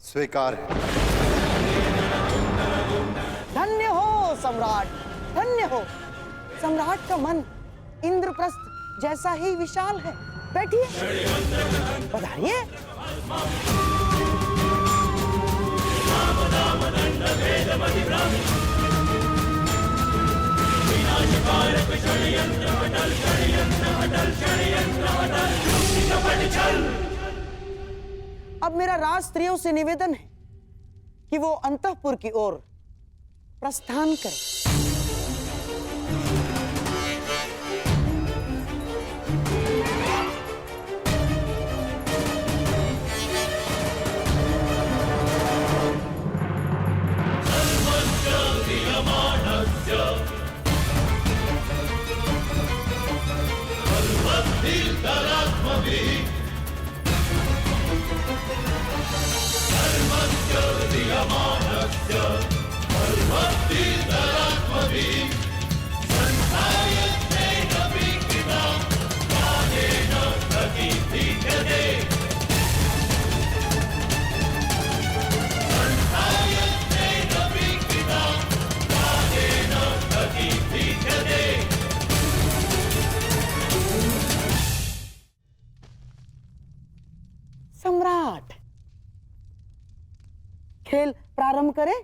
स्वीकार है। धन्य हो सम्राट, धन्य हो। सम्राट का मन इंद्रप्रस्थ जैसा ही विशाल है। बैठिए, बधाइए। अब मेरा राज स्त्रियों से निवेदन है कि वो अंतःपुर की ओर प्रस्थान करें। सम्राट, खेल प्रारंभ करें।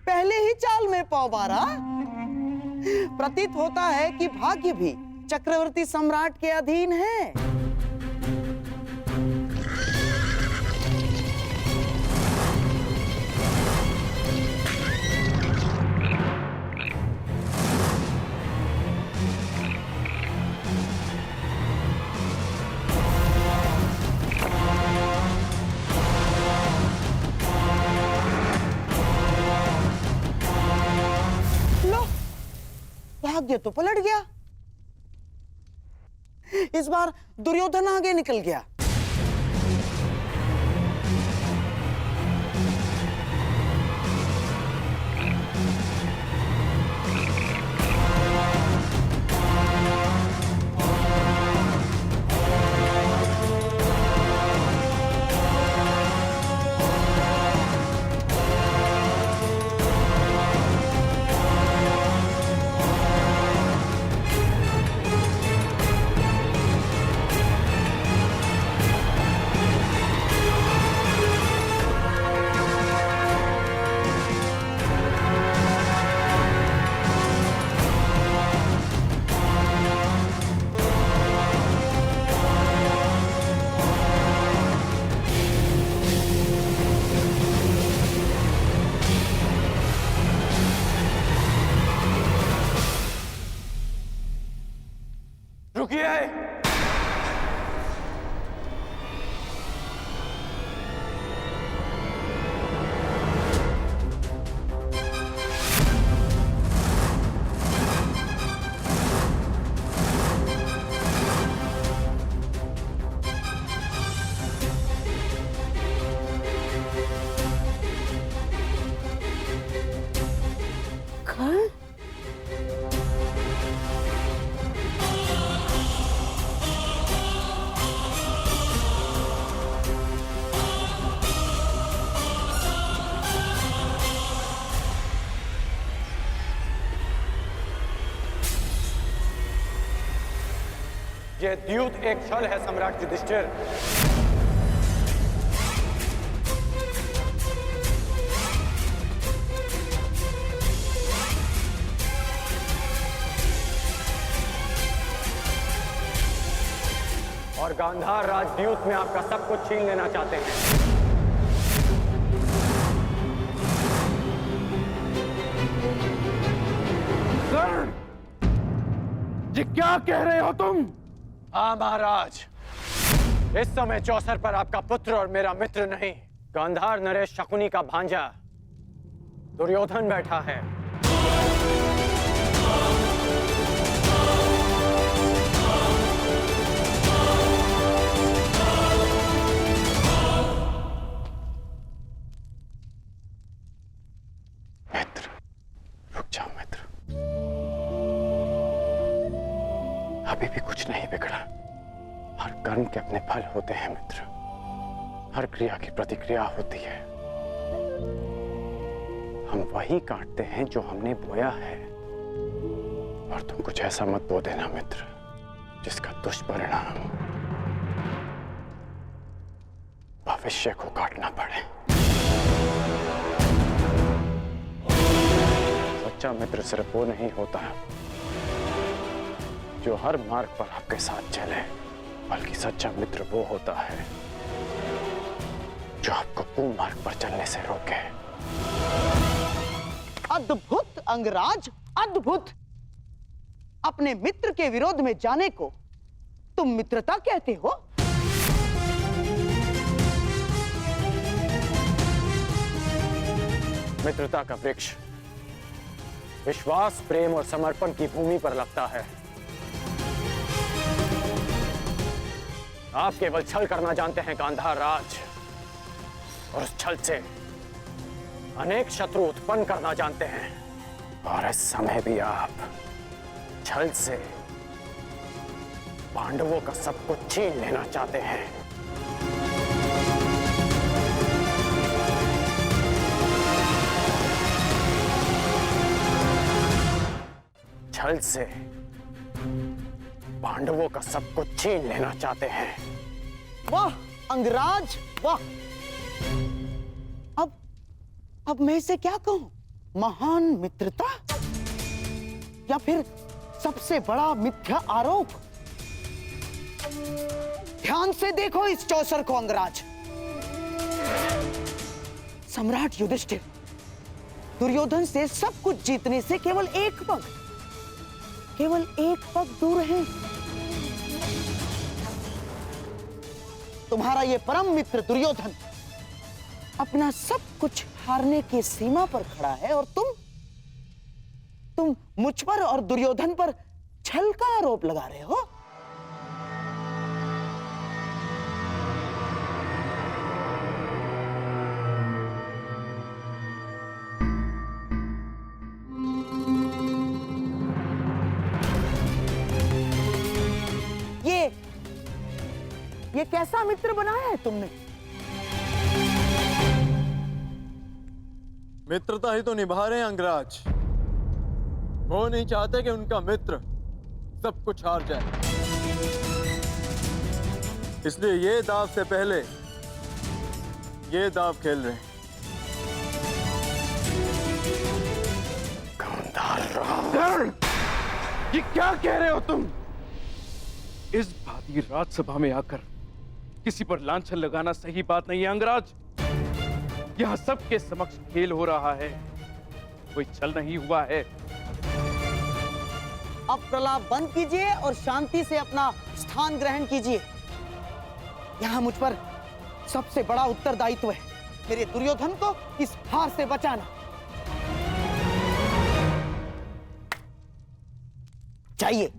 पहले ही चाल में पाव मारा। प्रतीत होता है कि भाग्य भी चक्रवर्ती सम्राट के अधीन है। भाग्य तो पलट गया। इस बार दुर्योधन आगे निकल गया। यह द्यूत एक छल है सम्राट युधिष्ठिर। और गांधार राजद्यूत में आपका सब कुछ छीन लेना चाहते हैं। ये क्या कह रहे हो तुम? हाँ महाराज, इस समय चौसर पर आपका पुत्र और मेरा मित्र नहीं, गांधार नरेश शकुनी का भांजा दुर्योधन बैठा है। मित्र, रुक जाओ मित्र। अभी भी कुछ नहीं बिगड़ा। हर कर्म के अपने फल होते हैं मित्र। हर क्रिया की प्रतिक्रिया होती है। हम वही काटते हैं जो हमने बोया है। और तुम कुछ ऐसा मत बो देना मित्र जिसका दुष्परिणाम भविष्य को काटना पड़े। सच्चा मित्र सिर्फ वो नहीं होता जो हर मार्ग पर आपके साथ चले, बल्कि सच्चा मित्र वो होता है जो आपको कुमार्ग पर चलने से रोके। अद्भुत अंगराज, अद्भुत। अपने मित्र के विरोध में जाने को तुम मित्रता कहते हो? मित्रता का वृक्ष विश्वास, प्रेम और समर्पण की भूमि पर लगता है। आप केवल छल करना जानते हैं गांधार राज, और उस छल से अनेक शत्रु उत्पन्न करना जानते हैं। और इस समय भी आप छल से पांडवों का सब कुछ छीन लेना चाहते हैं। छल से पांडवों का सब कुछ छीन लेना चाहते हैं। वाह अंगराज, वाह। अब मैं इसे क्या कहूं? महान मित्रता या फिर सबसे बड़ा मिथ्या आरोप? ध्यान से देखो इस चौसर को अंगराज। सम्राट युधिष्ठिर दुर्योधन से सब कुछ जीतने से केवल एक पग दूर है। तुम्हारा ये परम मित्र दुर्योधन अपना सब कुछ हारने की सीमा पर खड़ा है, और तुम मुझ पर और दुर्योधन पर छल का आरोप लगा रहे हो। ये कैसा मित्र बनाया है तुमने? मित्रता ही तो निभा रहे हैं अंगराज। वो नहीं चाहते कि उनका मित्र सब कुछ हार जाए, इसलिए ये दाव से पहले ये दाव खेल रहे हैं। ये क्या कह रहे हो तुम? इस भांति राजसभा में आकर किसी पर लांछन लगाना सही बात नहीं है अंगराज। यहां सबके समक्ष खेल हो रहा है, कोई छल नहीं हुआ है। अब प्रलाप बंद कीजिए और शांति से अपना स्थान ग्रहण कीजिए। यहां मुझ पर सबसे बड़ा उत्तरदायित्व है, मेरे दुर्योधन को इस हार से बचाना। चाहिए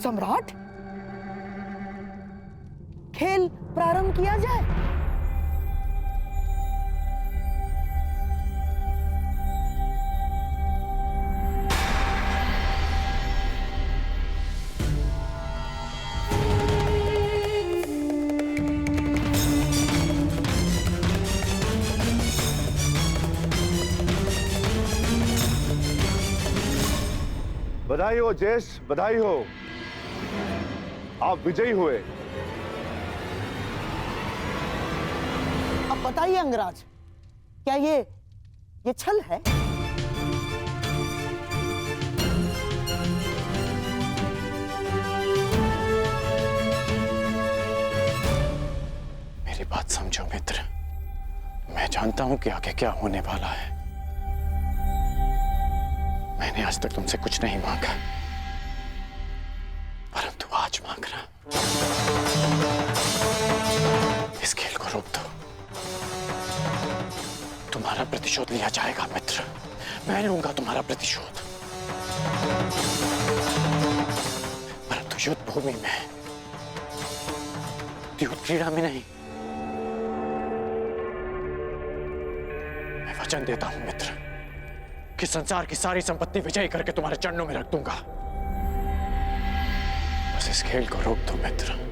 सम्राट, खेल प्रारंभ किया जाए। बधाई हो जयेश, बधाई हो। आप विजयी हुए। अब बताइए अंगराज, क्या ये छल है? मत समझो मित्र, मैं जानता हूं कि आगे क्या होने वाला है। मैंने आज तक तुमसे कुछ नहीं मांगा, परंतु आज मांग रहा। इस खेल को रोक दो। तुम्हारा प्रतिशोध लिया जाएगा मित्र, मैं लूंगा तुम्हारा प्रतिशोध, परंतु युद्ध भूमि में, युद्ध क्रीड़ा में नहीं। मैं वचन देता हूं मित्र कि संसार की सारी संपत्ति विजयी करके तुम्हारे चरणों में रख दूंगा। बस इस खेल को रोक दो मित्र।